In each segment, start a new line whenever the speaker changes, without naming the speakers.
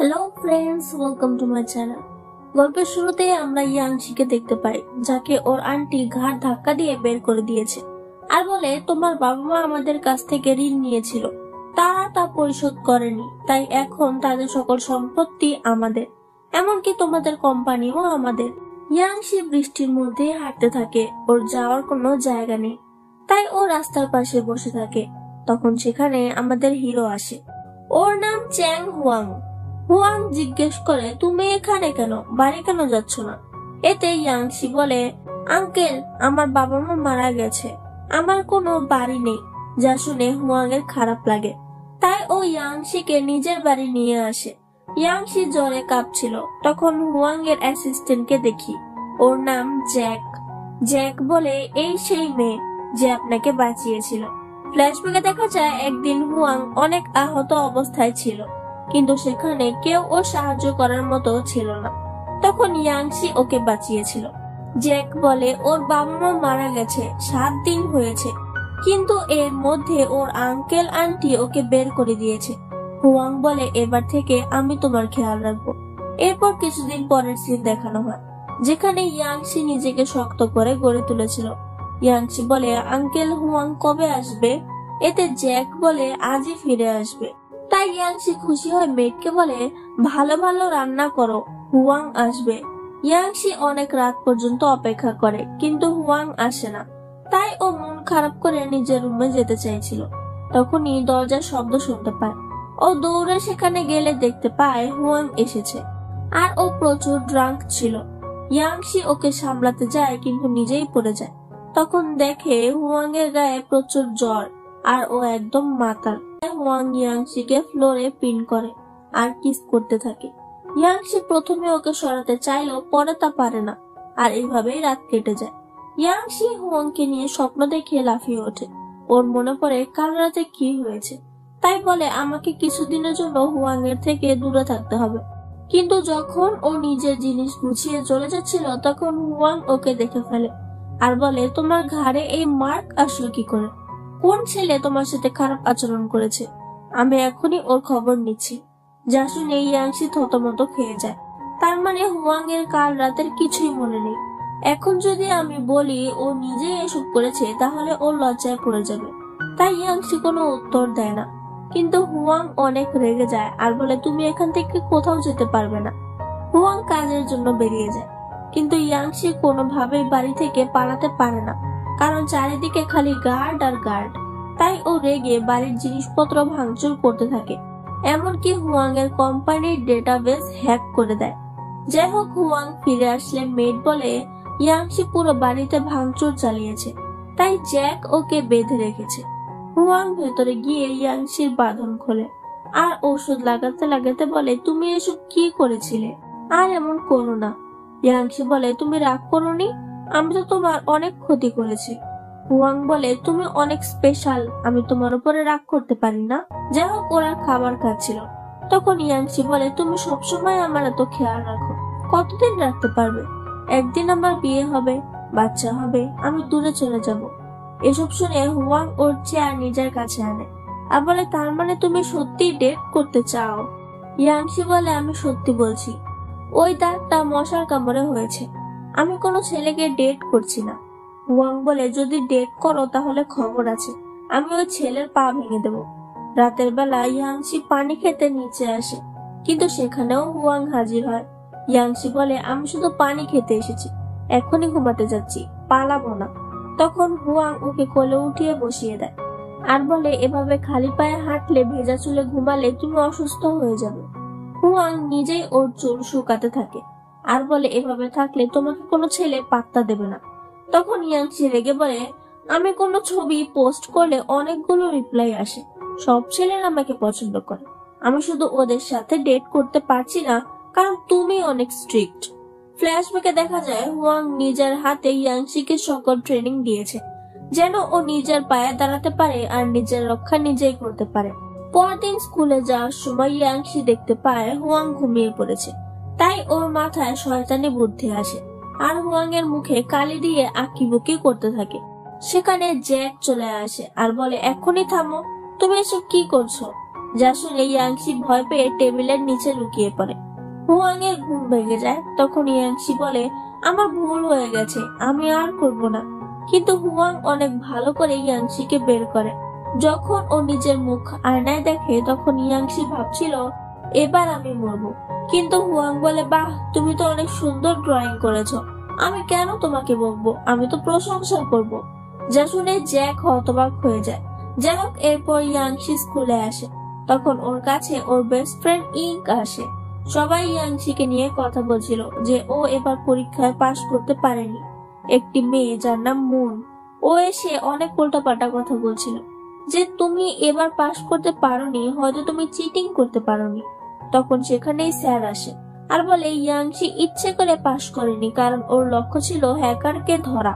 Hello friends, welcome to my channel. গল্পের শুরুতে আমরা ইয়াংশিকে দেখতে পাই, যাকে ওর আন্টি ঘাড় ধাক্কা দিয়ে বের করে দিয়েছে আর বলে, তোমার বাবা মা আমাদের কাছ থেকে ঋণ নিয়েছিল, তারা তা পরিশোধ করেনি, তাই এখন তাদের সকল সম্পত্তি আমাদের, এমনকি তোমাদের কোম্পানিও আমাদের। ইয়াংশি বৃষ্টির মধ্যে হাঁটতে থাকে, ওর যাওয়ার কোনো জায়গা নেই, তাই ও রাস্তার পাশে বসে থাকে। তখন সেখানে আমাদের হিরো আসে, ওর নাম চ্যাং হুয়াং। হুয়াং জিজ্ঞেস করে, তুমি এখানে কেন, বাড়ি কেন যাচ্ছ না? এতে ইয়াংশি বলে, আঙ্কেল, আমার বাবা মা মারা গেছে, আমার কোনো বাড়ি নেই। যা শুনে হুয়াং এর খারাপ লাগে, তাই ও ইয়াংশিকে নিজের বাড়ি নিয়ে আসে। ইয়াংশি জ্বরে কাঁপছিল, তখন হুয়াং এর অ্যাসিস্ট্যান্টকে দেখি, ওর নাম জ্যাক। জ্যাক বলে, এই সেই মেয়ে যে আপনাকে বাঁচিয়েছিল। ফ্ল্যাশব্যাকে দেখা যায় একদিন হুয়াং অনেক আহত অবস্থায় ছিল, কিন্তু সেখানে কেউ ওর সাহায্য করার মতো ছিল না। তখন ইয়াংশি ওকে বাঁচিয়েছিল। জ্যাক বলে, ওর বাবা মা মারা গেছে 7 দিন হয়েছে, কিন্তু এর মধ্যে ওর আঙ্কেল আন্টি ওকে বের করে দিয়েছে। হুয়াং বলে, এবার থেকে আমি তোমার খেয়াল রাখবো। এরপর কিছুদিন পরের সিন দেখানো হয়, যেখানে ইয়াংশি নিজেকে শক্ত করে গড়ে তুলেছিল। ইয়াংশি বলে, আঙ্কেল, হুয়াং কবে আসবে? এতে জ্যাক বলে, আজই ফিরে আসবে। তাই ইয়াংশি খুশি হয়, মেয়েকে বলে, ভালো ভালো রান্না করো, হুয়াং আসবে। ইয়াংশি অনেক রাত পর্যন্ত অপেক্ষা করে, কিন্তু হুয়াং আসে না। তাই ও মন খারাপ করে নিজের রুমে যেতে চাইছিল, তখনই দরজার শব্দ শুনতে পায়। ও দৌড়ে সেখানে গেলে দেখতে পায় হুয়াং এসেছে, আর ও প্রচুর ড্রাঙ্ক ছিল। ইয়াংশি ওকে সামলাতে যায়, কিন্তু নিজেই পড়ে যায়। তখন দেখে হুয়াং এর গায়ে প্রচুর জ্বর, আর ও একদম মাতাল। হুয়াং ইয়াংশিকে ফ্লোরে পিন করে আর কিস করতে থাকে। ইয়াংশি প্রথমে ওকে সরাতে চাইলেও পরে তা পারে না, আর এইভাবেই রাত কেটে যায়। ইয়াংশি হুয়াংকে নিয়ে স্বপ্ন দেখে লাফিয়ে ওঠে। ওর মনে পড়ে কাল রাতে কি হয়েছে, তাই বলে, আমাকে কিছুদিনের জন্য হুয়াং এর থেকে দূরে থাকতে হবে। কিন্তু যখন ও নিজের জিনিস গুছিয়ে চলে যাচ্ছিল, তখন হুয়াং ওকে দেখে ফেলে আর বলে, তোমার ঘাড়ে এই মার্ক আসলো কি করে? কোন ছেলে তোমার সাথে খারাপ আচরণ করেছে? আমি এখনই ওর খবর নিচ্ছি। যা শুনে ইয়াংশি থতমত খেয়ে যায়। তার মানে হুয়াং এর কাল রাতের কিছুই মনে নেই। এখন যদি আমি বলি ও নিজেই এসব করেছে, তাহলে ও লজ্জায় পড়ে যাবে। তাই ইয়াংশি কোনো উত্তর দেয় না। কিন্তু হুয়াং অনেক রেগে যায় আর বলে, তুমি এখান থেকে কোথাও যেতে পারবে না। হুয়াং কাজের জন্য বেরিয়ে যায়, কিন্তু ইয়াংশি কোনোভাবেই বাড়ি থেকে পালাতে পারে না, কারণ চারিদিকে খালি গার্ড আর গার্ড। তাই ও রেগে বাড়ির জিনিসপত্র ভাঙচুর করতে থাকে, এমনকি হুয়াং এর কোম্পানির ডেটাবেস হ্যাক করে দেয়। যাই হোক, হুয়াং ফিরে আসলে মেড বলে, ইয়াংশি পুরো বাড়িতে ভাঙচুর চালিয়েছে, তাই জ্যাক ওকে বেঁধে রেখেছে। হুয়াং ভেতরে গিয়ে ইয়াংশির বাঁধন খোলে আর ওষুধ লাগাতে লাগাতে বলে, তুমি এসব কি করেছিলে? আর এমন করো না। ইয়াংশি বলে, তুমি রাগ করোনি? আমি তো তোমার অনেক ক্ষতি করেছি। হুয়াং বলে, তুমি অনেক স্পেশাল, আমি তোমার উপরে রাগ করতে পারি না। যাই হোক, ওরা খাবার খাচ্ছিল। তখন ইয়াংশি বলে, তুমি সবসময় আমার এত খেয়াল রাখো, কতদিন রাখতে পারবে? একদিন আমার বিয়ে হবে, বাচ্চা হবে, আমি দূরে চলে যাব। এসব শুনে হুয়াং ওর চেয়ার নিজের কাছে আনে আর বলে, তার মানে তুমি সত্যি ডেট করতে চাও? ইয়াংশি বলে, আমি সত্যি বলছি, ওই দাগটা মশার কামড়ে হয়েছে, আমি কোনো ছেলেকে ডেট করছি না। হুয়াং বলে, যদি ডেট করো তাহলে খবর আছে, আমি ওই ছেলের পা ভেঙে দেব। রাতের বেলা ইয়াংশি পানি খেতে নিচে আসে, কিন্তু সেখানেও হুয়াং হাজির হয়। ইয়াংশি বলে, আমি শুধু পানি খেতে এসেছি, এখনই ঘুমাতে যাচ্ছি, পালাবো না। তখন হুয়াং ওকে কোলে উঠিয়ে বসিয়ে দেয় আর বলে, এভাবে খালি পায়ে হাঁটলে, ভেজা চুলে ঘুমালে তুমি অসুস্থ হয়ে যাবে। হুয়াং নিজেই ওর চুল শুকাতে থাকে আর বলে, এভাবে থাকলে তোমাকে কোনো ছেলে পাত্তা দেবে না। তখন ইয়াংশি রেগে বলে, আমি কোনো ছবি পোস্ট করলে অনেকগুলো রিপ্লাই আসে, সব ছেলেরা আমাকে পছন্দ করে, আমি শুধু ওদের সাথে ডেট করতে পারছি না কারণ তুমি অনেক স্ট্রিক্ট। ফ্ল্যাশব্যাকে দেখা যায় হুয়াং নিজের হাতে ইয়াংশিকে সকল ট্রেনিং দিয়েছে, যেন ও নিজের পায়ে দাঁড়াতে পারে আর নিজের রক্ষা নিজেই করতে পারে। পরদিন স্কুলে যাওয়ার সময় ইয়াংশি দেখতে পায় হুয়াং ঘুমিয়ে পড়েছে, তাই ওর মাথায় শয়তানি বুদ্ধি আসে আর হুয়াং এর মুখে কালি দিয়ে আঁকিবুকি করতে থাকে। সেখানে জ্যাক চলে আসে আর বলে, এখনই থামো, তুমি এসব কি করছো? যা শুনে ইয়াংশি ভয় পেয়ে টেবিলের নিচে লুকিয়ে পড়ে। হুয়াং এর ঘুম ভেঙে যায়। তখন ইয়াংশি বলে, আমার ভুল হয়ে গেছে, আমি আর করব না। কিন্তু হুয়াং অনেক ভালো করে ইয়াংশিকে বের করে। যখন ও নিজের মুখ আয়নায় দেখে তখন ইয়াংশি ভাবছিল এবার আমি মরবো। কিন্তু হুয়াং বলে, বাহ, তুমি তো অনেক সুন্দর ড্রয়িং করেছো, আমি কেন তোমাকে বকবো, আমি তো প্রশংসা করব। যা শুনে জ্যাক হতবাক হয়ে যায়। যাই হোক, এরপর ইয়াংশি স্কুলে আসে। তখন ওর কাছে ওর বেস্ট ফ্রেন্ড ইঙ্ক আসে। সবাই ইয়াংশিকে নিয়ে কথা বলছিল যে ও এবার পরীক্ষায় পাশ করতে পারেনি। একটি মেয়ে যার নাম মুন, ও এসে অনেক উল্টাপাল্টা কথা বলছিল যে তুমি এবার পাশ করতে পারোনি, হয়তো তুমি চিটিং করতে পারোনি। তখন সেখানেই স্যার আসে আর বলে ইয়াংশি ইচ্ছে করে পাশ করেনি, কারণ ওর লক্ষ্য ছিল হ্যাকারকে ধরা।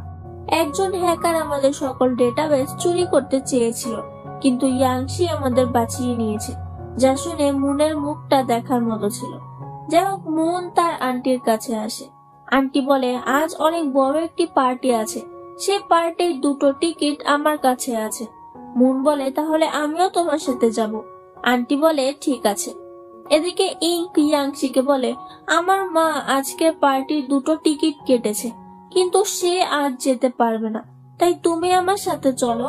একজন হ্যাকার আমাদের সকল ডেটাবেস চুরি করতে চেয়েছিল, কিন্তু ইয়াংশি আমাদের বাঁচিয়ে নিয়েছে। যা শুনে মুনের মুখটা দেখার মতো ছিল। যাই হোক, মুন তার আন্টির কাছে আসে। আন্টি বলে, আজ অনেক বড় একটি পার্টি আছে, সে পার্টির 2টো টিকিট আমার কাছে আছে। মুন বলে, তাহলে আমিও তোমার সাথে যাব। আন্টি বলে, ঠিক আছে। এদিকে ইঙ্ক ইয়াংশিকে বলে, আমার মা আজকে পার্টির 2টো টিকিট কেটেছে, কিন্তু সে আজ যেতে পারবে না, তাই তুমি আমার সাথে চলো।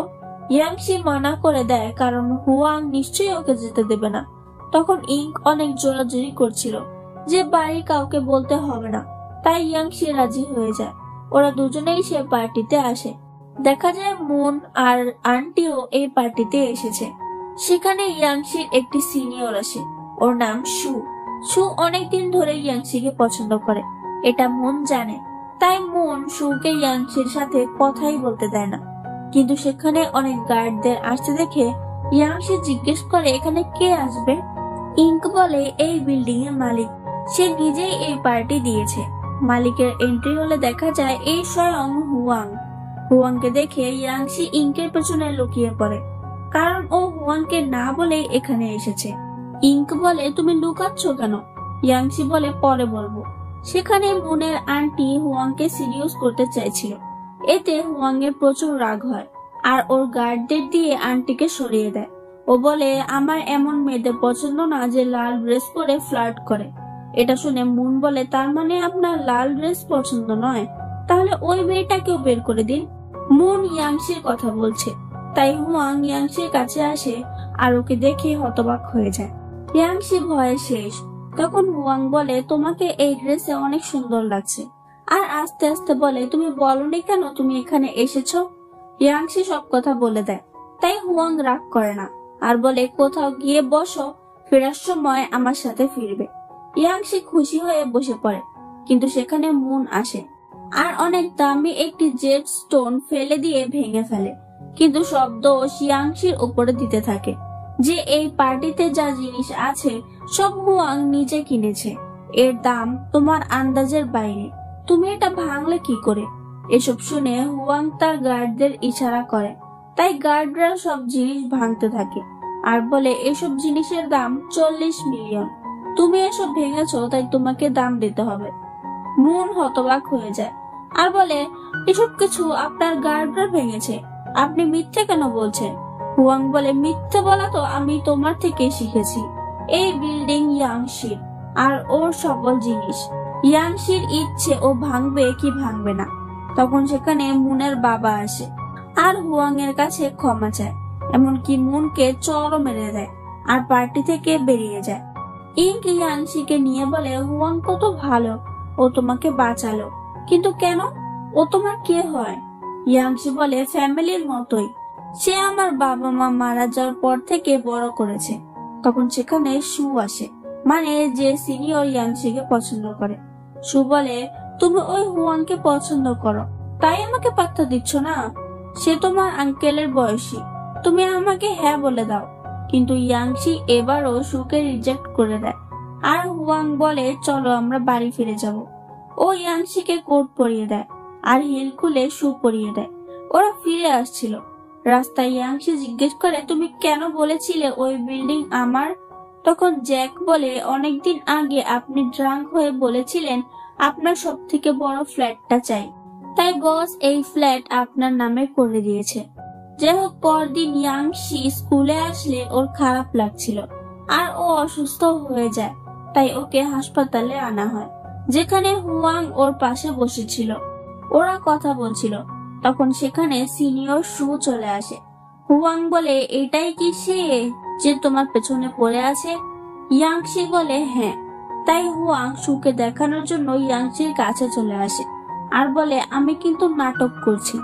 ইয়াংশি মানা করে দেয়, কারণ হুয়াং নিশ্চয়ই ওকে যেতে দেবে না। তখন ইঙ্ক অনেক জোরাজুরি করছিল যে বাড়ির কাউকে বলতে হবে না, তাই ইয়াংশি রাজি হয়ে যায়। ওরা দুজনেই সে পার্টিতে আসে। দেখা যায় মুন আর আন্টিও এই পার্টিতে এসেছে। সেখানে ইয়াংশির একটি সিনিয়র আসে, ওর নাম শু। শু অনেকদিন ধরে ইয়াংশিকে পছন্দ করে, এটা মুন জানে। তাই মুন শুকে ইয়াংশির সাথে কথাই বলতে দেয় না। কিন্তু সেখানে অনেক গার্ডদের আসতে দেখে ইয়াংশি জিজ্ঞেস করে, এখানে কে আসবে? ইঙ্ক বলে, এই বিল্ডিং এর মালিক, সে নিজেই এই পার্টি দিয়েছে। মালিকের এন্ট্রি হলে দেখা যায় এই স্বয়ং হুয়াং। হুয়াংকে দেখে ইয়াংশি ইঙ্কের পেছনে লুকিয়ে পড়ে, কারণ ও হুয়াংকে না বলে এখানে এসেছে। ইঙ্ক বলে, তুমি লুকাচ্ছ কেন? ইয়াংশি বলে, পরে বলবো। সেখানে মুনের আন্টি হুয়াংকে সিরিয়াস করতে চাইছিল। এতে হুয়াং এর প্রচুর রাগ হয় আর ওর গার্ডদের দিয়ে আন্টিকে সরিয়ে দেয়। ও বলে, আমার এমন মেয়েদের পছন্দ না যে লাল ড্রেস পরে ফ্লার্ট করে। এটা শুনে মুন বলে, তার মানে আপনার লাল ড্রেস পছন্দ নয়, তাহলে ওই মেয়েটাকেও বের করে দিন। মুন ইয়াংশির কথা বলছে, তাই হুয়াং ইয়াংশির কাছে আসে আর ওকে দেখে হতবাক হয়ে যায়। ইয়াংশি ভয়ে শেষ। তখন হুয়াং বলে, তোমাকে এই ড্রেসে অনেক সুন্দর লাগছে। আর আস্তে আস্তে বলে, তুমি বলনি কেন তুমি এখানে এসেছো? ইয়াংশি সব কথা বলে দেয়। তাই হুয়াং রাগ করে না আর বলে, কোথাও গিয়ে বসো, ফেরার সময় আমার সাথে ফিরবে। ইয়াংশি খুশি হয়ে বসে পড়ে, কিন্তু সেখানে মুন আসে আর অনেক দামি একটি জেড স্টোন ফেলে দিয়ে ভেঙে ফেলে। কিন্তু সব দোষ ইয়াংশির উপরে দিতে থাকে যে এই পার্টিতে যা জিনিস আছে সব হুয়াং নিজে কিনেছে, এর দাম তোমার আন্দাজের বাইরে, তুমি এটা ভাঙলে কি করে? এসব শুনে হুয়াং তার গার্ডদের ইশারা করে, তাই গার্ডরা সব জিনিস ভাঙতে থাকে আর বলে, এসব জিনিসের দাম 40 মিলিয়ন, তুমি এসব ভেঙেছো তাই তোমাকে দাম দিতে হবে। মুন হতবাক হয়ে যায় আর বলে, এসব কিছু আপনার গার্ডরা ভেঙেছে, আপনি মিথ্যে কেন বলছেন? হুয়াং বলে, মিথ্যে বলা তো আমি তোমার থেকে শিখেছি। এই বিল্ডিং ইয়াংশির আর ওর সকল জিনিস, ইয়াংশির ইচ্ছে ও ভাঙবে কি ভাঙবে না। তখন সেখানে মুনের বাবা আসে আর হুয়াং এর কাছে ক্ষমা চায়, এমনকি মুনকে চড়ও মেরে দেয় আর পার্টি থেকে বেরিয়ে যায়। ইঙ্ক ইয়াংশিকে নিয়ে বলে, হুয়াং কত ভালো, ও তোমাকে বাঁচালো, কিন্তু কেন? ও তোমার কে হয়? ইয়াংশি বলে, ফ্যামিলির মতোই, সে আমার বাবা মা মারা যাওয়ার পর থেকে বড় করেছে। তখন সেখানে শু আসে, মানে যে সিনিয়র ইয়াংশিকে পছন্দ করে। শু বলে, তুমি ওই হুয়াংকে পছন্দ করো, তাই আমাকে পাত্তা দিচ্ছ না? সে তোমার আঙ্কেলের বয়সী, তুমি আমাকে হ্যাঁ বলে দাও। কিন্তু ইয়াংশি এবারও শুকে রিজেক্ট করে দেয় আর হুয়াং বলে, চলো আমরা বাড়ি ফিরে যাব। ও ইয়াংশিকে কোট পরিয়ে দেয় আর হিল খুলে শু পরিয়ে দেয়। ওরা ফিরে আসছিল। রাস্তায় ইয়াংশি জিজ্ঞেস করে, তুমি কেন বলেছিলে ওই বিল্ডিং আমার? তখন জ্যাক বলে, অনেকদিন আগে আপনি ড্রাঙ্ক হয়ে বলেছিলেন আপনার সব থেকে বড় ফ্ল্যাটটা চাই, তাই বস এই ফ্ল্যাট আপনার নামে করে দিয়েছে। যাই হোক, পরদিন ইয়াংশি স্কুলে আসলে ওর খারাপ লাগছিল আর ও অসুস্থ হয়ে যায়, তাই ওকে হাসপাতালে আনা হয়, যেখানে হুয়াং ওর পাশে বসেছিল। ওরা কথা বলছিল, তখন সেখানে সিনিয়র শু চলে আসে। হুয়াং বলে, এটাই কি সে যে তোমার পেছনে পড়ে আছে? ইয়াংশি বলে, হ্যাঁ। তাই হুয়াং শুকে দেখানোর জন্য ইয়াংশির কাছে চলে আসে আর বলে, আমি কিন্তু নাটক করছি।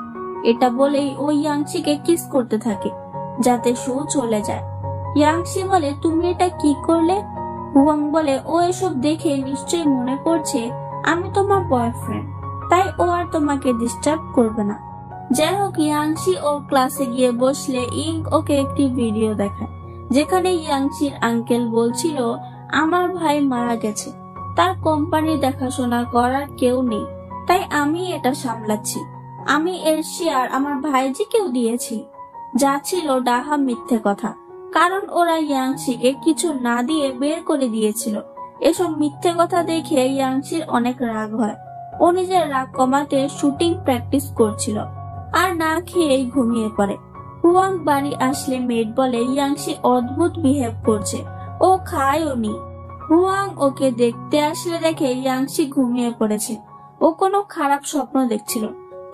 এটা বলেই ও ইয়াংশিকে কিস করতে থাকে যাতে শু চলে যায়। ইয়াংশি বলে, তুমি এটা কি করলে? হুয়াং বলে, ও এসব দেখে নিশ্চয়ই মনে করছে আমি তোমার বয়ফ্রেন্ড, তাই ও আর তোমাকে ডিস্টার্ব করবে না। যাই হোক, ইয়াংশি ওর ক্লাসে গিয়ে বসলে ইঙ্ক ওকে একটি ভিডিও দেখায়, যেখানে ইয়াংশির আঙ্কেল বলছিল, আমার ভাই মারা গেছে, তার কোম্পানি দেখাশোনা করার কেউ নেই, তাই আমি এটা সামলাচ্ছি। আমি এর শেয়ার আমার ভাইজিকেও দিয়েছি। যা ছিল ডাহা মিথ্যে কথা, কারণ ওরা ইয়াংশিকে কিছু না দিয়ে বের করে দিয়েছিল। এসব মিথ্যে কথা দেখে ইয়াংশির অনেক রাগ হয়। ও নিজের রাগ কমাতে শুটিং প্র্যাকটিস করছিল আর না খেয়েই ঘুমিয়ে পড়ে। হুয়াং বাড়ি আসলে মেড বলে, ইয়াংশি অদ্ভুত বিহেভ করছে, ও খায়ও নি। হুয়াং ওকে দেখতে আসলে দেখে ইয়াংশি ঘুমিয়ে পড়েছে, ও কোনো খারাপ স্বপ্ন দেখছিল।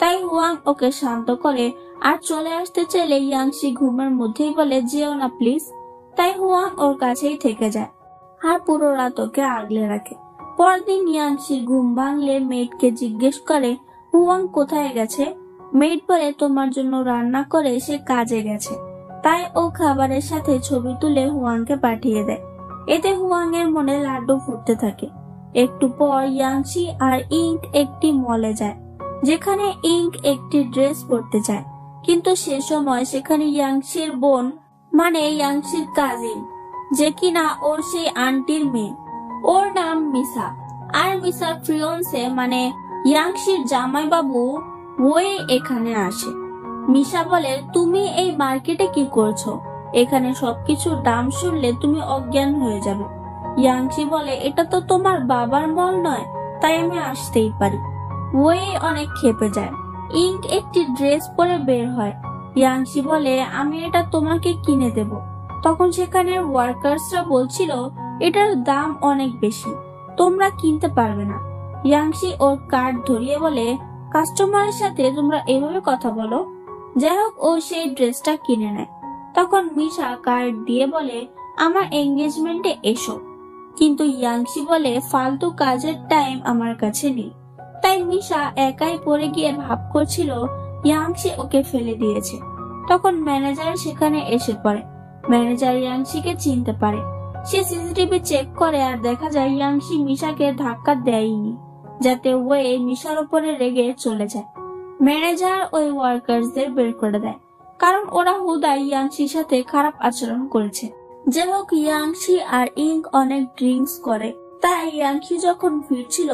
তাই হুয়াং ওকে শান্ত করে আর চলে আসতে চাইলে ইয়াংশি ঘুমের মধ্যেই বলে, যেও না প্লিজ। তাই হুয়াং ওর কাছেই থেকে যায় আর পুরো রাত ওকে আগলে রাখে। পরদিন ইয়াংশির ঘুম ভাঙলে মেয়েটকে জিজ্ঞেস করে, হুয়াং কোথায় গেছে? মেয়েট বলে, তোমার জন্য রান্না করে সে কাজে গেছে। তাই ও খাবারের সাথে ছবি তুলে হুয়াংকে পাঠিয়ে দেয়। এতে হুয়াং এর মনে লাড্ডু ফুটতে থাকে। একটু পর ইয়াংশি আর ইঙ্ক একটি মলে যায়, যেখানে ইঙ্ক একটি ড্রেস পরতে চায়, কিন্তু সে সময় সেখানে ইয়াংশির বোন মানে ইয়াংশির কাজিন, যে কিনা ওর সেই আন্টির মেয়ে, ওর নাম মিসা, আর মিসার ফিয়ন্সে মানে ইয়াংশির জামাইবাবু ওই এখানে আসে। মিসা বলে, তুমি এই মার্কেটে কি করছো? এখানে সবকিছুর দাম শুনলে তুমি অজ্ঞান হয়ে যাবে। ইয়াংশি বলে, এটা তো তোমার বাবার মল নয়, তাই আমি আসতেই পারি। ওই অনেক ক্ষেপে যায়। ইঙ্ক একটি ড্রেস পরে বের হয়। ইয়াংশি বলে, আমি এটা তোমাকে কিনে দেব। তখন সেখানে ওয়ার্কার্সরা বলছিল, এটার দাম অনেক বেশি, তোমরা কিনতে পারবে না। ইয়াংশি ওর কার্ড ধরিয়ে বলে, কাস্টমারের সাথে তোমরা এভাবে কথা বলো? যাই হোক, ও সেই ড্রেসটা কিনে নেয়। তখন মিশা কার্ড দিয়ে বলে, আমার এঙ্গেজমেন্টে এসো। কিন্তু ইয়াংশি বলে, ফালতু কাজের টাইম আমার কাছে নেই। তাই মিশা একাই পড়ে গিয়ে ভাব করছিল ইয়াংশি ওকে ফেলে দিয়েছে। তখন ম্যানেজার সেখানে এসে পড়ে। ম্যানেজার ইয়াংশিকে চিনতে পারে। সে সিসিটিভি চেক করে আর দেখা যায় ইয়াংশি মিশাকে ধাক্কা দেয়নি, যাতে ওয়ে মিশার উপরে রেগে চলে যায়। ম্যানেজার ওই ওয়ার্কার্সদের বের করে দেয়, কারণ ওরা হুদাই ইয়াংশির সাথে খারাপ আচরণ করেছে। যাই হোক, ইয়াংশি আর ইঙ্ক অনেক ড্রিঙ্কস করে, তাই ইয়াংশি যখন ফিরছিল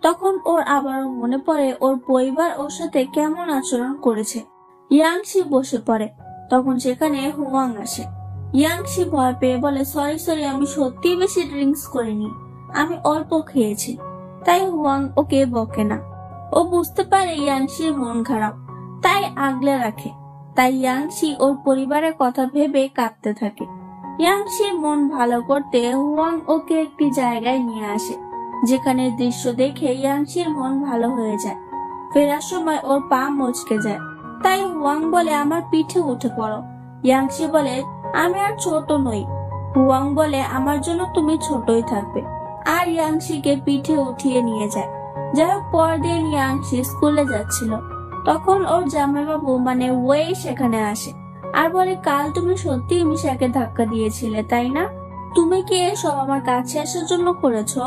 তখন ওর আবারও মনে পড়ে ওর পরিবার ওর সাথে কেমন আচরণ করেছে। ইয়াংশি বসে পড়ে, তখন সেখানে হুয়াং আসে। ইয়াংশি ভয় পেয়ে বলে, সরি আমি সত্যি বেশি ড্রিঙ্কস করিনি, আমি অল্প খেয়েছি। তাই হুয়াং ওকে বকে না। ও বুঝতে পারে ইয়াংশির মন খারাপ, তাই আগলে রাখে। তাই ইয়াংশি ওর পরিবারের কথা ভেবে কাঁদতে থাকে। ইয়াংশির মন ভালো করতে হুয়াং ওকে একটি জায়গায় নিয়ে আসে, যেখানে দৃশ্য দেখে ইয়াংশির মন ভালো হয়ে যায়। ফেরার সময় ওর পা মচকে যায়, তাই হুয়াং বলে, আমার পিঠে উঠে পড়ো। ইয়াংশি বলে, আমি আর ছোট নই। হুয়াং বলে, আমার জন্য তুমি ছোটই থাকবে, আর ইয়াংশিকে পিঠে উঠিয়ে নিয়ে যায়। যাই হোক, পরদিন ইয়াংশি স্কুলে যাচ্ছিল, তখন ওর জামাইবাবু মানে ওয়ে সেখানে আসে আর বলে, কাল তুমি সত্যি মিশাকে ধাক্কা দিয়েছিলে, তাই না? তুমি কি এসব আমার কাছে আসার জন্য করেছো?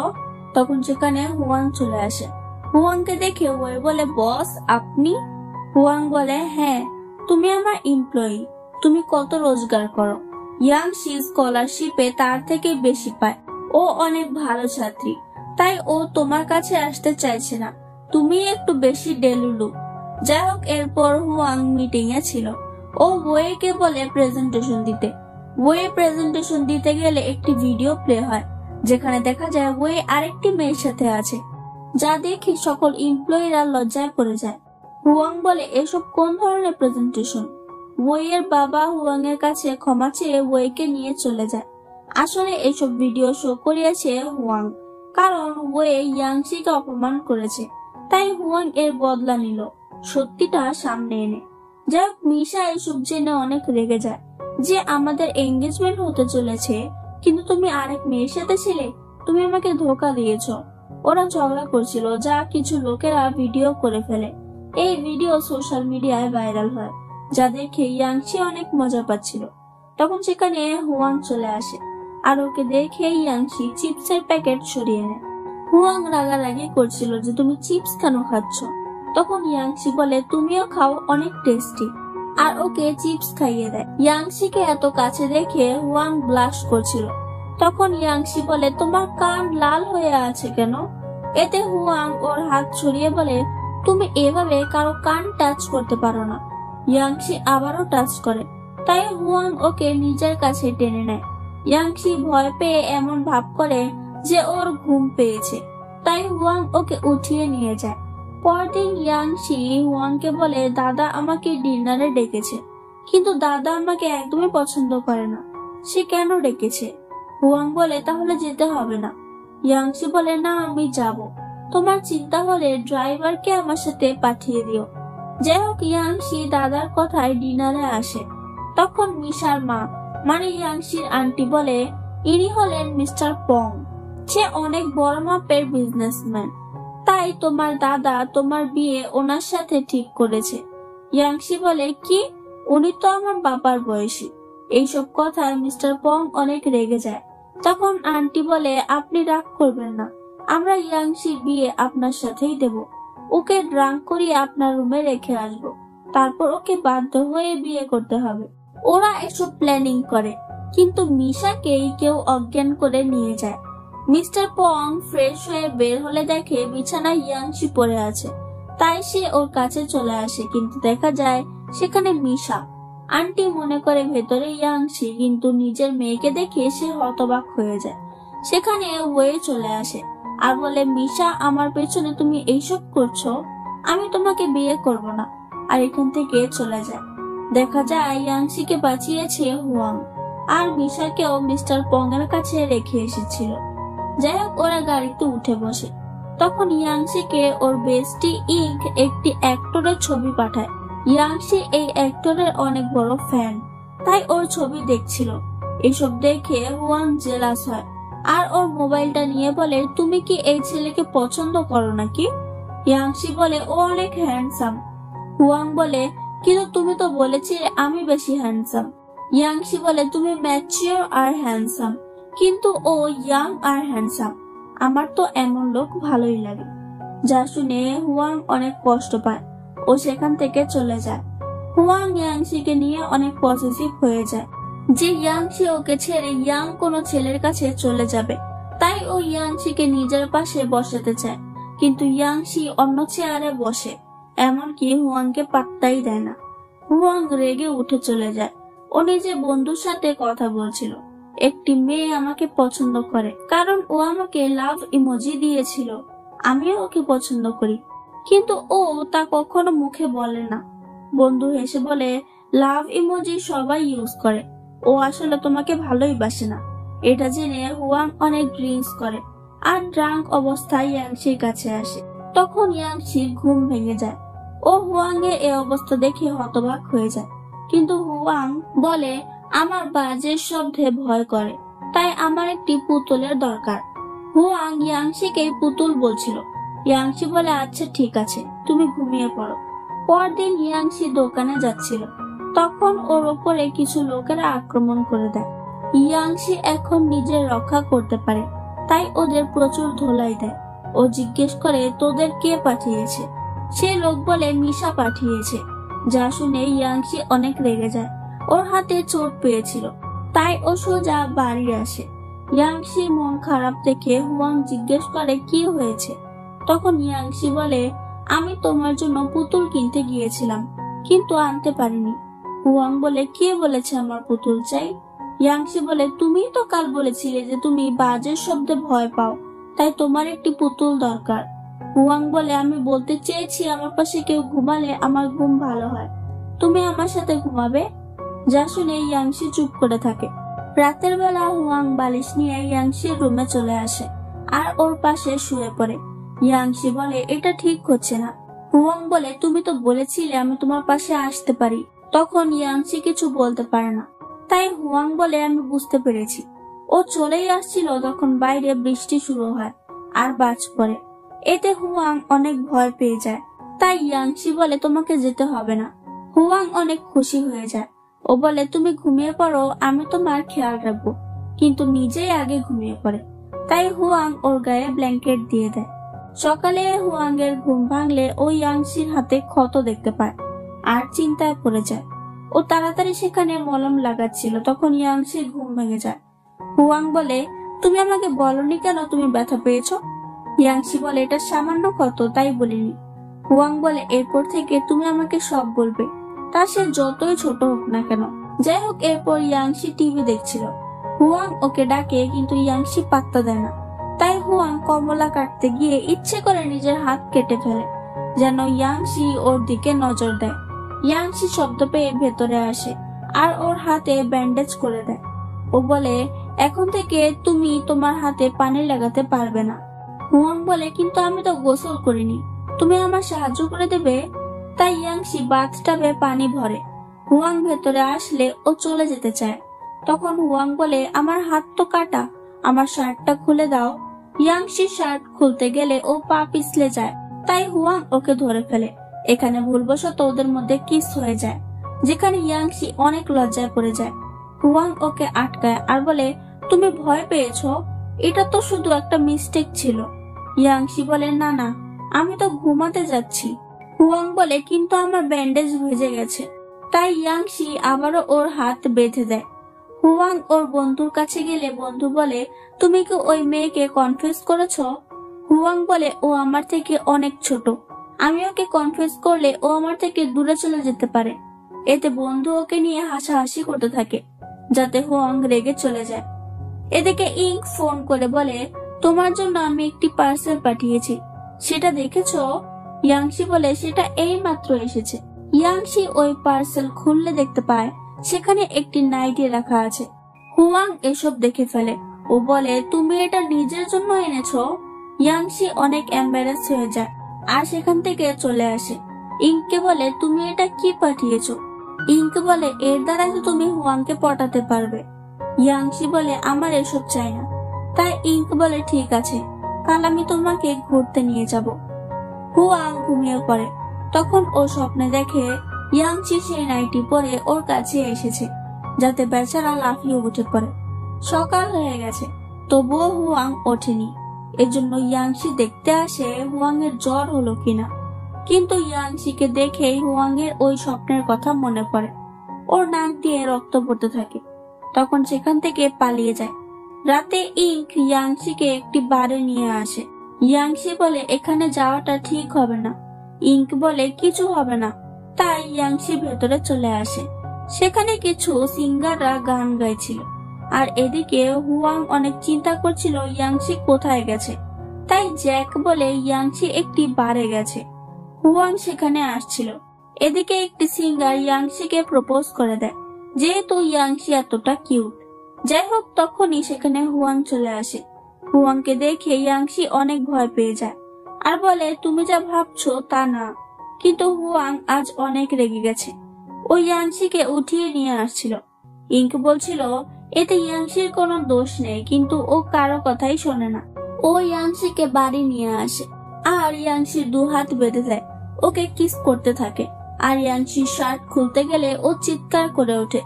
তখন সেখানে হুয়াং চলে আসে। হুয়াংকে দেখে ওয়ে বলে, বস আপনি? হুয়াং বলে, হ্যাঁ, তুমি আমার এমপ্লয়ি। তুমি কত রোজগার করো? ইয়াংশি স্কলারশিপে তার থেকে বেশি পায়। ও অনেক ভালো ছাত্রী, তাই ও তোমার কাছে আসতে চাইছে না। তুমি একটু বেশি ডেলুলু। যাই হোক, এরপর হুয়াং মিটিং এ ছিল। ও ওয়েকে বলে প্রেজেন্টেশন দিতে। ওয়ে প্রেজেন্টেশন দিতে গেলে একটি ভিডিও প্লে হয়, যেখানে দেখা যায় ওয়ে আরেকটি মেয়ের সাথে আছে, যা দেখে সকল এমপ্লয়িরা লজ্জায় পড়ে যায়। হুয়াং বলে, এসব কোন ধরনের প্রেজেন্টেশন? ওয়ের বাবা হুয়াং এর কাছে ক্ষমা চেয়ে ওয়েকে নিয়ে চলে যায়। আসলে এসব ভিডিও শো করিয়েছে হুয়াং, কারণ ওয়ে ইয়াংশিকে অপমান করেছে, তাই হুয়াং এর বদলা নিল সত্যিটা সামনে এনে। যাই হোক, মিশা এসব জেনে অনেক রেগে যায় যে আমাদের এঙ্গেজমেন্ট হতে চলেছে, কিন্তু তুমি আরেক মেয়ের সাথে ছিলে, তুমি আমাকে ধোকা দিয়েছো। ওরা ঝগড়া করছিল, যা কিছু লোকেরা ভিডিও করে ফেলে। এই ভিডিও সোশ্যাল মিডিয়ায় ভাইরাল হয়, যা দেখে ইয়াংশি অনেক মজা পাচ্ছিল। তখন সেখানে হুয়াং চলে আসে, আর ওকে দেখে ইয়াংশি চিপসের প্যাকেট সরিয়ে নেয়। হুয়াং রাগারাগি করছিল যে তুমি চিপস কেন খাচ্ছ। তখন ইয়াংশি বলে তুমিও খাও, অনেক টেস্টি, আর ওকে চিপস খাইয়ে দেয়। ইয়াংশিকে এত কাছে দেখে হুয়াং ব্লাশ করছিল। তখন ইয়াংশি বলে তোমার কান লাল হয়ে আছে কেন? এতে হুয়াং ওর হাত ছড়িয়ে বলে তুমি এভাবে কারো কান টাচ করতে পারো না। ইয়াংশি আবারও টাচ করে, তাই হুয়াং ওকে নিজের কাছে টেনে নেয়। ইয়াংশি ভয় পেয়ে এমন ভাব করে যে ওর ঘুম পেয়েছে, তাই হুয়াং ওকে উঠিয়ে নিয়ে যায়। পরদিন ইয়াংশি হুয়াংকে বলে দাদা আমাকে ডিনারে ডেকেছে, কিন্তু দাদা আমাকে একদমই পছন্দ করে না, সে কেন ডেকেছে? হুয়াং বলে তাহলে যেতে হবে না। ইয়াংশি বলে না, আমি যাব, তোমার চিন্তা হলে ড্রাইভারকে আমার সাথে পাঠিয়ে দিও। যাই হোক, ইয়াংশি দাদার কথায় ডিনারে আসে। তখন মিশার মা মানে ইয়াংশির আন্টি বলে ইনি হলেন মিস্টার পং, সে অনেক বড় মাপের বিজনেসম্যান, তাই তোমার দাদা তোমার বিয়ে ওনার সাথে ঠিক করেছে। ইয়াংশি বলে কি, উনি তো আমার বাবার বয়সী। এইসব কথায় মিস্টার পং অনেক রেগে যায়। তখন আন্টি বলে আপনি রাগ করবেন না, আমরা ইয়াংশির বিয়ে আপনার সাথেই দেব, ওকে ড্রাঙ্ক করিয়ে আপনার রুমে রেখে আসবো, তারপর ওকে বাধ্য হয়ে বিয়ে করতে হবে। ওরা এসব প্ল্যানিং করে, কিন্তু মিশাকেই কেউ অজ্ঞান করে নিয়ে যায়। মিস্টার পং ফ্রেশ হয়ে বের হলে দেখে বিছানায় ইয়াংশি পড়ে আছে, তাই সে ওর কাছে চলে আসে, কিন্তু দেখা যায় সেখানে মিশা। আন্টি মনে করে ভেতরে ইয়াংশি, কিন্তু নিজের মেয়েকে দেখে সে হতবাক হয়ে যায়। সেখানে ওয়ে চলে আসে আর বলে মিশা আমার পেছনে তুমি এইসব করছো, আমি তোমাকে বিয়ে করব না, আর এখান থেকে চলে যায়। দেখা যায় ইয়াংশিকে বাঁচিয়েছে হুয়াং, আর মিশাকেও মিস্টার পং এর কাছে রেখে এসেছিল। যাই হোক, ওরা গাড়িতে উঠে বসে। তখন ইয়াংশিকে ওর বেস্টি ইঙ্ক একটি অ্যাক্টরের ছবি পাঠায়। ইয়াংশি এই অ্যাক্টরের অনেক বড় ফ্যান, তাই ওর ছবি দেখছিল। এসব দেখে হুয়াং জেলাস হয় আর ওর মোবাইলটা নিয়ে বলে তুমি কি এই ছেলেকে পছন্দ করো নাকি? ইয়াংশি বলে ও অনেক হ্যান্ডসাম। হুয়াং বলে কিন্তু তুমি তো বলেছিলে আমি বেশি হ্যান্ডসাম। ইয়াংশি বলে তুমি ম্যাচিওর আর হ্যান্ডসাম, কিন্তু ও ইয়াং আর হ্যান্ডসাম, আমার তো এমন লোক ভালোই লাগে। যা শুনে হুয়াং অনেক কষ্ট পায়, ও সেখান থেকে চলে যায়। হুয়াং ইয়াংশিকে নিয়ে অনেক পজিটিভ হয়ে যায় যে ইয়াংশি ওকে ছেড়ে ইয়াং কোনো ছেলের কাছে চলে যাবে, তাই ও ইয়াংশিকে নিজের পাশে বসাতে চায়, কিন্তু ইয়াংশি অন্য চেয়ারে বসে, এমনকি হুয়াংকে পাত্তাই দেয় না। হুয়াং রেগে উঠে চলে যায়। ও নিজে বন্ধুর সাথে কথা বলছিল, একটি মেয়ে আমাকে পছন্দ করে কারণ ও আমাকে লাভ ইমোজি দিয়েছিল, আমিও ওকে পছন্দ করি, কিন্তু ও তা কখনো মুখে বলে না। বন্ধু হেসে বলে লাভ ইমোজি সবাই ইউজ করে, ও আসলে তোমাকে ভালোই বাসে না। এটা জেনে হুয়াং অনেক ড্রিঙ্কস করে আর ড্রাঙ্ক অবস্থায় ইয়াংশির কাছে আসে। তখন ইয়াংশির ঘুম ভেঙে যায়। ও হুয়াং এর এই অবস্থা দেখে হতবাক হয়ে যায়, কিন্তু হুয়াং বলে আমার বাজের শব্দে ভয় করে, তাই আমার একটি পুতুলের দরকার। হুয়াং ইয়াংশিকে পুতুল বলছিল। ইয়াংশি বলে আচ্ছা ঠিক আছে, তুমি ঘুমিয়ে পড়ো। পরদিন ইয়াংশি দোকানে যাচ্ছিল, তখন ওর ওপরে কিছু লোকেরা আক্রমণ করে দেয়। ইয়াংশি এখন নিজের রক্ষা করতে পারে, তাই ওদের প্রচুর ধোলাই দেয়। ও জিজ্ঞেস করে তোদের কে পাঠিয়েছে? সে লোক বলে মিশা পাঠিয়েছে। যা শুনে ইয়াংশি অনেক রেগে যায়, ওর হাতে চোট পেয়েছিল, তাই ও সোজা বাড়ি আসে। ইয়াংশির মন খারাপ দেখে হুয়াং জিজ্ঞেস করে কি হয়েছে। তখন ইয়াংশি বলে আমি তোমার জন্য পুতুল কিনতে গিয়েছিলাম, কিন্তু আনতে পারিনি। হুয়াং বলে কে বলেছে আমার পুতুল চাই? ইয়াংশি বলে তুমি তো কাল বলেছিলে যে তুমি বাজের শব্দে ভয় পাও, তাই তোমার একটি পুতুল দরকার। হুয়াং বলে আমি বলতে চেয়েছি আমার পাশে কেউ ঘুমালে আমার ঘুম ভালো হয়। তুমি আমার সাথে ঘুমাবে? যা শুনে ইয়াংশি চুপ করে থাকে। রাতের বেলা হুয়াং বালিশ নিয়ে ইয়াংশির রুমে চলে আসে আর ওর পাশে শুয়ে পড়ে। ইয়াংশি বলে, এটা ঠিক হচ্ছে না। হুয়াং বলে, তুমি তো বলেছিলে আমি তোমার পাশে আসতে পারি। তখন ইয়াংশি কিছু বলতে পারে না। তাই হুয়াং বলে, আমি বুঝতে পেরেছি। ও চলেই আসছিল তখন বাইরে বৃষ্টি শুরু হয় আর বাজ পড়ে। এতে হুয়াং অনেক ভয় পেয়ে যায়। তাই ইয়াংশি বলে, তোমাকে যেতে হবে না। হুয়াং অনেক খুশি হয়ে যায়। ও বলে, তুমি ঘুমিয়ে পড়ো, আমি তোমার খেয়াল রাখবো। কিন্তু নিজেই আগে ঘুমিয়ে পড়ে। তাই হুয়াং ওর গায়ে ব্ল্যাঙ্কেট দিয়ে দেয়। সকালে হুয়াং এর ঘুম ভাঙলে ও ইয়াংশির হাতে ক্ষত দেখতে পায় আর চিন্তায় পড়ে যায়। ও তাড়াতাড়ি সেখানে মলম লাগাচ্ছিল, তখন ইয়াংশির ঘুম ভেঙে যায়। হুয়াং বলে, তুমি আমাকে বলনি কেন তুমি ব্যথা পেয়েছো? ইয়াংশি বলে, এটা সামান্য ক্ষত, তাই বলিনি। হুয়াং বলে, এরপর থেকে তুমি আমাকে সব বলবে, তা সে যতই ছোট হোক না কেন। যাই হোক, এরপর ইয়াংশি টিভি দেখছিল। হুয়াং ওকে ডাকে কিন্তু ইয়াংশি পাত্তা দেয় না। তাই হুয়াং কমলা কাটতে গিয়ে ইচ্ছে করে নিজের হাত কেটে ফেলে, যেন ইয়াংশি ওর দিকে নজর দেয়। ইয়াংশি শব্দ পেয়ে ভেতরে আসে আর ওর হাতে ব্যান্ডেজ করে দেয়। ও বলে, এখন থেকে তুমি তোমার হাতে পানি লাগাতে পারবে না। হুয়াং বলে, কিন্তু আমি তো গোসল করিনি, তুমি আমার সাহায্য করে দেবে? তাই ইয়াংশি বাথটাবে পানি ভরে। হুয়াং ভেতরে আসলে ও চলে যেতে চায়। তখন হুয়াং বলে, আমার হাত তো কাটা, আমার শার্টটা খুলে দাও। ইয়াংশি শার্ট খুলতে গেলে ও পা পিছলে যায়। তাই হুয়াং ওকে ধরে ফেলে। এখানে ভুলবশত ওদের মধ্যে কিস হয়ে যায়, যেখানে ইয়াংশি অনেক লজ্জায় পড়ে যায়। হুয়াং ওকে আটকায় আর বলে, তুমি ভয় পেয়েছো? এটা তো শুধু একটা মিস্টেক ছিল। ইয়াংশি বলে, না না, আমি তো ঘুমাতে যাচ্ছি। হুয়াং বলে, কিন্তু আমার ব্যান্ডেজ ভেজে গেছে। তাই ইয়াংশি আবারও ওর হাত বেঁধে দেয়। হুয়াং ওর বন্ধুর কাছে গেলে বন্ধু বলে, তুমি কি ওই মেয়েকে কনফেস করেছো? হুয়াং বলে, ও আমার থেকে অনেক ছোট, আমি ওকে কনফেস করলে ও আমার থেকে দূরে চলে যেতে পারে। এতে বন্ধু ওকে নিয়ে হাসাহাসি করতে থাকে, যাতে হুয়াং রেগে চলে যায়। এদিকে ইঙ্ক ফোন করে বলে, তোমার জন্য আমি একটি পার্সেল পাঠিয়েছি, সেটা দেখেছো? ইয়াংশি বলে, সেটা এই মাত্র এসেছে। ইয়াংশি ওই পার্সেল খুললে দেখতে পায় সেখানে একটি নাইটি রাখা আছে। হুয়াং এসব দেখে ফেলে। ও বলে, তুমি এটা নিজের জন্য এনেছো? ইয়াংশি অনেক এম্বারেস হয়ে যায় আর সেখান থেকে চলে আসে। ইঙ্ককে বলে, তুমি এটা কি পাঠিয়েছো? ইঙ্ক বলে, এর দ্বারা তো তুমি হুয়াংকে পটাতে পারবে। ইয়াংশি বলে, আমার এসব চাই না। তাই ইঙ্ক বলে, ঠিক আছে, কাল আমি তোমাকে ঘুরতে নিয়ে যাব। হুয়াং ঘুমিয়ে পড়ে। তখন ও স্বপ্নে দেখে ইয়াংশি সেই নাইটি পরে ওর কাছে এসেছে, যাতে বেচারা লাফিয়ে উঠে পড়ে। সকাল হয়ে গেছে, তবুও হুয়াং ওঠেনি। এজন্য ইয়াংশি দেখতে আসে হুয়াং এর জ্বর হলো কিনা। কিন্তু ইয়াংশিকে দেখেই হুয়াং এর ওই স্বপ্নের কথা মনে পড়ে। ওর নাক দিয়ে রক্ত পড়তে থাকে। তখন সেখান থেকে পালিয়ে যায়। রাতে ইঙ্ক ইয়াংশিকে একটি বারে নিয়ে আসে। ইয়াংশি বলে, এখানে যাওয়াটা ঠিক হবে না। ইঙ্ক বলে, কিছু হবে না। তাই ইয়াংশি ভেতরে চলে আসে। সেখানে কিছু সিঙ্গাররা গান গাইছিল আর এদিকে হুয়াং অনেক চিন্তা করছিল ইয়াংশি কোথায় গেছে। তাই জ্যাক বলে ইয়াংশি একটি বারে গেছে। হুয়াং সেখানে আসছিল। এদিকে একটি সিঙ্গার ইয়াংশিকে প্রপোজ করে দেয়, যেহেতু ইয়াংশি এতটা কিউট। যাই হোক, তখনই সেখানে হুয়াং চলে আসে। হুয়াংকে দেখে ইয়াংশি অনেক ভয় পেয়ে যায় আর বলে, তুমি যা ভাবছো তা না। কিন্তু হুয়াং আজ অনেক রেগে গেছে। ও ইয়াংশিকে উঠিয়ে নিয়ে আসছিল। ইঙ্ক বলছিল এতে ইয়াংশির কোনো দোষ নেই, কিন্তু ও কারো কথাই শোনে না। ও ইয়াংশিকে বাড়ি নিয়ে আসে আর ইয়াংশির দু হাত বেঁধে দেয়, ওকে কিস করতে থাকে। আর ইয়াংশির শার্ট খুলতে গেলে ও চিৎকার করে ওঠে।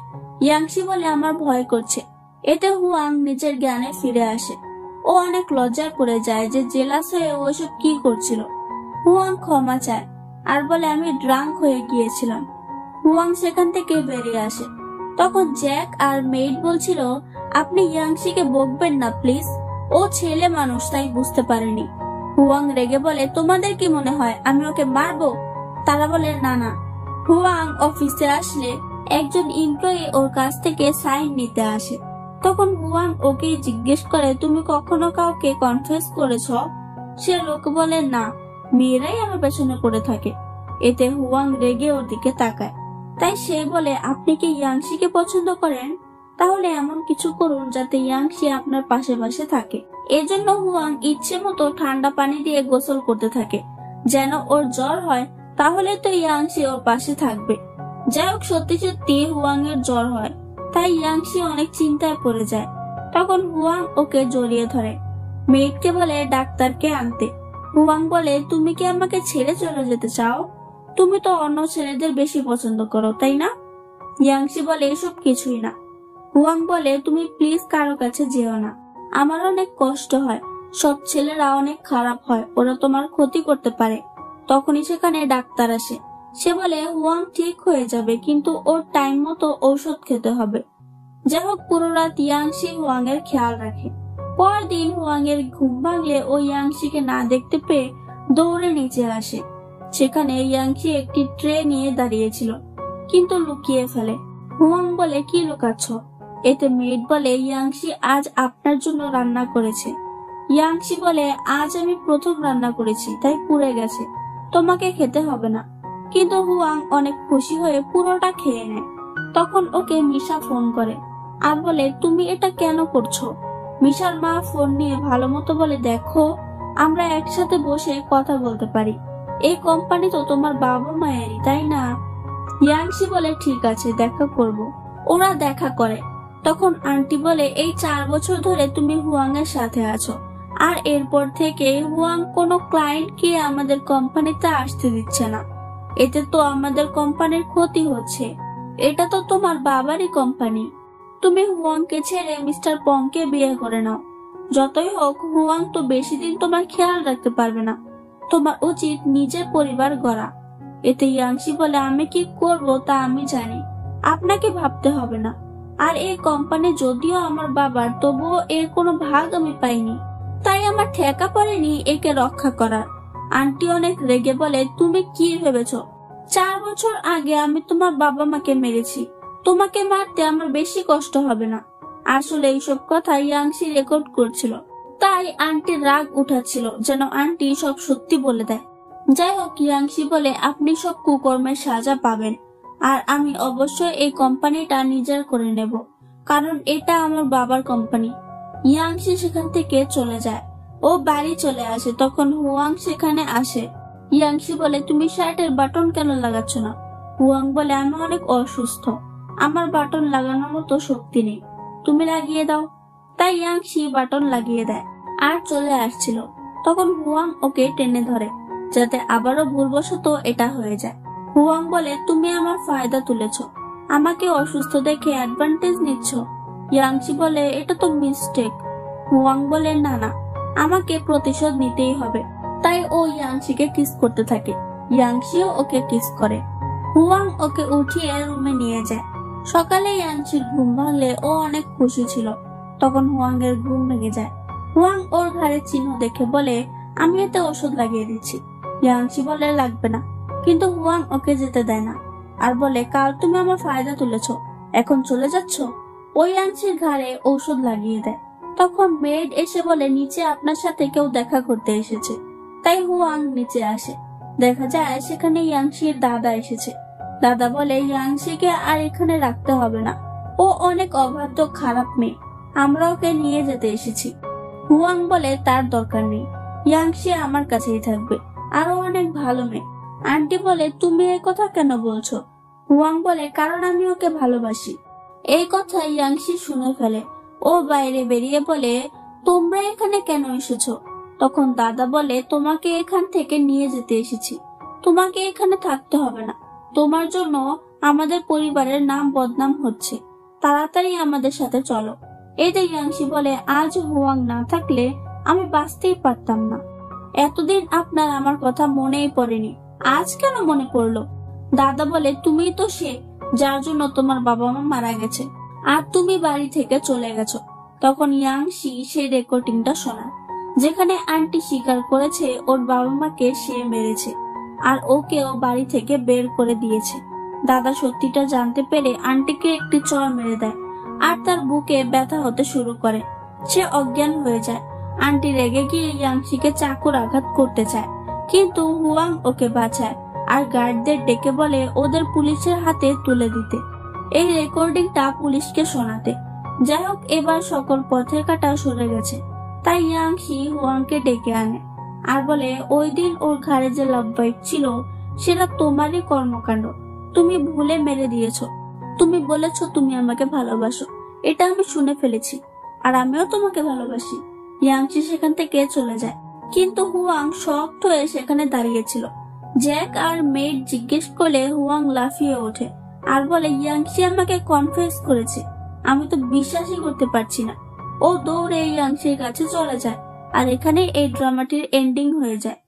ইয়াংশি বলে, আমার ভয় করছে। এতে হুয়াং নিজের জ্ঞানে ফিরে আসে। ও অনেক লজ্জায় পড়ে যায় যে জেলাস হয়ে ও এসব কি করছিল। হুয়াং ক্ষমা চায় আর বলে, আমি ড্রাঙ্ক হয়ে গিয়েছিলাম। হুয়াং সেখান থেকে বেরিয়ে আসে। তখন জ্যাক আর মেইড বলছিল, আপনি ইয়াংশিকে বকবেন না প্লিজ, ও ছেলে মানুষ তাই বুঝতে পারেনি। হুয়াং রেগে বলে, তোমাদের কি মনে হয় আমি ওকে মারবো? তারা বলে, না না। হুয়াং অফিসে আসলে একজন এমপ্লয়ি ওর কাছ থেকে সাইন নিতে আসে। তখন হুয়াং ওকে জিজ্ঞেস করে, তুমি কখনো কাউকে কনফেস করেছো? সে লোক বলে, না, মেয়েরাই আমার পেছনে পড়ে থাকে। এতে হুয়াং রেগে ওর দিকে তাকায়। তাই সে বলে, আপনি কি ইয়াংশিকে পছন্দ করেন? তাহলে এমন কিছু করুন যাতে ইয়াংশি আপনার পাশে পাশে থাকে। এজন্য হুয়াং ইচ্ছে মতো ঠান্ডা পানি দিয়ে গোসল করতে থাকে, যেন ওর জ্বর হয় তাহলে তো ইয়াংশি ওর পাশে থাকবে। যাই হোক, সত্যি সত্যি হুয়াং এর জ্বর হয়, তাই ইয়াংশি অনেক চিন্তায় পড়ে যায়। তখন হুয়াং ওকে জড়িয়ে ধরে, মেয়েকে বলে ডাক্তারকে আনতে। হুয়াং বলে, তুমি কি আমাকে ছেড়ে চলে যেতে চাও? তুমি তো অন্য ছেলেদের বেশি পছন্দ করো, তাই না? ইয়াংশি বলে, এসব কিছুই না। হুয়াং বলে, তুমি প্লিজ কারো কাছে যেও না, আমার অনেক কষ্ট হয়। সব ছেলেরা অনেক খারাপ হয়, ওরা তোমার ক্ষতি করতে পারে। তখনই সেখানে ডাক্তার আসে। সে বলে, হুয়াং ঠিক হয়ে যাবে, কিন্তু ওর টাইম মতো ঔষধ খেতে হবে। যাই হোক, পুরো রাত ইয়াংশি হুয়াং এর খেয়াল রাখে। পরের দিন হুয়াং এর ঘুম ভাঙলে ও ইয়াংশিকে না দেখতে পেয়ে দৌড়ে নিচে আসে। সেখানে ইয়াংশি একটি ট্রে নিয়ে দাঁড়িয়েছিল, কিন্তু লুকিয়ে ফেলে। হুয়াং বলে, কি লুকাচ্ছ? এতে মেয়েট বলে, ইয়াংশি আজ আপনার জন্য রান্না করেছে। ইয়াংশি বলে, আজ আমি প্রথম রান্না করেছি, তাই পুড়ে গেছে, তোমাকে খেতে হবে না। কিন্তু হুয়াং অনেক খুশি হয়ে পুরোটা খেয়ে নেয়। তখন ওকে মিশা ফোন করে আর বলে, তুমি এটা কেন করছো? মিশার মা ফোন নিয়ে ভালো মতো বলে, দেখো, আমরা একসাথে বসে কথা বলতে পারি। এই কোম্পানি তো তোমার বাবা মায়েরই, তাই না? ইয়াংশি বলে, ঠিক আছে, দেখা করব। ওরা দেখা করে। তখন আন্টি বলে, এই 4 বছর ধরে তুমি হুয়াং এর সাথে আছো, আর এরপর থেকে হুয়াং কোনো ক্লায়েন্টকে আমাদের কোম্পানিতে আসতে দিচ্ছে না। এতে তো আমাদের কোম্পানির ক্ষতি হচ্ছে। এটা তো তোমার বাবারই কোম্পানি। তুমি হুয়াংকে ছেড়ে মিস্টার পংকে বিয়ে করে নাও। যতই হোক, হুয়াং তো বেশি দিন তোমার খেয়াল রাখতে পারবে না। তোমার উচিত নিজের পরিবার গড়া। এতে ইয়াংশি বলে, আমি কি করব তা আমি জানি, আপনাকে ভাবতে হবে না। আর এই কোম্পানি যদিও আমার বাবার, তবুও এর কোনো ভাগ আমি পাইনি, তাই আমার ঠেকা পড়েনি একে রক্ষা করার। আন্টি অনেক রেগে বলে, তুমি কি ভেবেছ 4 বছর আগে আমি তোমার বাবা মাকে মেরেছি, তোমাকে মারতে আমার বেশি কষ্ট হবে না? আসলে এইসব কথা ইয়াংশি রেকর্ড করছিল, তাই আন্টির রাগ উঠাচ্ছিল যেন আন্টি সব সত্যি বলে দেয়। যাই হোক, ইয়াংশি বলে, আপনি সব কুকর্মের সাজা পাবেন, আর আমি অবশ্যই এই কোম্পানিটা নিজের করে নেব, কারণ এটা আমার বাবার কোম্পানি। ইয়াংশি সেখান থেকে চলে যায়। ও বাড়ি চলে আসে। তখন হুয়াং সেখানে আসে। ইয়াংশি বলে, তুমি শার্টের বাটন কেন লাগাচ্ছ না? হুয়াং বলে, আমি অনেক অসুস্থ, আমার বাটন লাগানোর মতো শক্তি নেই, তুমি লাগিয়ে দাও। তাই ইয়াংশি বাটন লাগিয়ে দেয় আর চলে আসছিল। তখন হুয়াং ওকে টেনে ধরে, যাতে আবারও ভুলবশত এটা হয়ে যায়। হুয়াং বলে, তুমি আমার ফায়দা তুলেছ, আমাকে অসুস্থ দেখে অ্যাডভান্টেজ নিচ্ছ। ইয়াংশি বলে, এটা তো মিস্টেক। হুয়াং বলে, না না, আমাকে প্রতিশোধ নিতেই হবে। তাই ও ইয়াংশিকে কিস করতে থাকে। ইয়াংশিও ওকে কিস করে। হুয়াং ওকে উঠিয়ে রুমে নিয়ে যায়। সকালে ইয়াংশির ঘুম ভাঙলে ও অনেক খুশি ছিল। তখন হুয়াং এর ঘুম ভেঙে যায়। হুয়াং ওর ঘাড়ে চিহ্ন দেখে বলে, আমি এতে ওষুধ লাগিয়ে দিচ্ছি। ইয়াংশি বলে, লাগবে না। কিন্তু হুয়াং ওকে যেতে দেয় না আর বলে, কাল তুমি আমার ফায়দা তুলেছ, এখন চলে যাচ্ছ? ওই ইয়াংশির ঘাড়ে ঔষধ লাগিয়ে দেয়। তখন মেড এসে বলে, নিচে আপনার সাথে কেউ দেখা করতে এসেছে। তাই হুয়াং নিচে আসে। দেখা যায় সেখানে ইয়াংশির দাদা এসেছে। দাদা বলে, ইয়াংশিকে আর এখানে রাখতে হবে না, ও অনেক অবাধ্য খারাপ মেয়ে, আমরা ওকে নিয়ে যেতে এসেছি। হুয়াং বলে, তার দরকার নেই, ইয়াংশি আমার কাছেই থাকবে, আরো অনেক ভালো মেয়ে। আন্টি বলে, তুমি এই কথা কেন বলছো? হুয়াং বলে, কারণ আমি ওকে ভালোবাসি। এই কথা ইয়াংশি শুনে ফেলে। ও বাইরে বেরিয়ে বলে, তোমরা এখানে কেন এসেছো? তখন দাদা বলে, তোমাকে এখান থেকে নিয়ে যেতে এসেছি, তোমাকে এখানে থাকতে হবে না, তোমার জন্য আমাদের পরিবারের নাম বদনাম হচ্ছে, তাড়াতাড়ি আমাদের সাথে চলো। এতে ইয়াংশি বলে, আজ হুয়াং না থাকলে আমি বাঁচতেই পারতাম না। এতদিন আপনার আমার কথা মনেই পড়েনি, আজ কেন মনে পড়লো? দাদা বলে, তুমি তো সে যার জন্য তোমার বাবা মা মারা গেছে, আর তুমি বাড়ি থেকে চলে গেছো। তখন ইয়াংশি সেই রেকর্ডিংটা শোনায়, যেখানে আন্টি স্বীকার করেছে ওর বাবা মাকে সে মেরেছে, আর ওকেও বাড়ি থেকে বের করে দিয়েছে। দাদা সত্যিটা জানতে পেরে আন্টিকে একটি চড় মেরে দেয়, আর তার বুকে ব্যথা হতে শুরু করে। সে অজ্ঞান হয়ে যায়। আন্টি রেগে গিয়ে ইয়াংশিকে চাকুর আঘাত করতে চায়, কিন্তু হুয়াং ওকে বাঁচায় আর গার্ডদের ডেকে বলে ওদের পুলিশের হাতে তুলে দিতে, এই রেকর্ডিংটা পুলিশকে শোনাতে। যাই হোক, এবার সকল পথের কাটা সরে গেছে, তাই ইয়াংশি হুয়াংকে ডেকে আনে আর বলে ওই দিন ওর ঘাড়ে যে লাভ বাইট ছিল সেটা তোমারই কর্মকাণ্ড, তুমি ভুলে মেরে দিয়েছো। তুমি বলেছো তুমি আমাকে ভালোবাসো, এটা আমি শুনে ফেলেছি, আর আমিও তোমাকে ভালোবাসি। ইয়াংশি সেখান থেকে চলে যায়, কিন্তু হুয়াং শক্ত হয়ে সেখানে দাঁড়িয়েছিল। জ্যাক আর মেড জিজ্ঞেস করলে হুয়াং লাফিয়ে ওঠে আর বলে ইয়াংশি আমাকে কনফেস করেছে, আমি তো বিশ্বাসই করতে পারছি না। ও দৌড়ে ইয়াংশির কাছে চলে যায় আর এখানে এই ড্রামাটির এন্ডিং হয়ে যায়।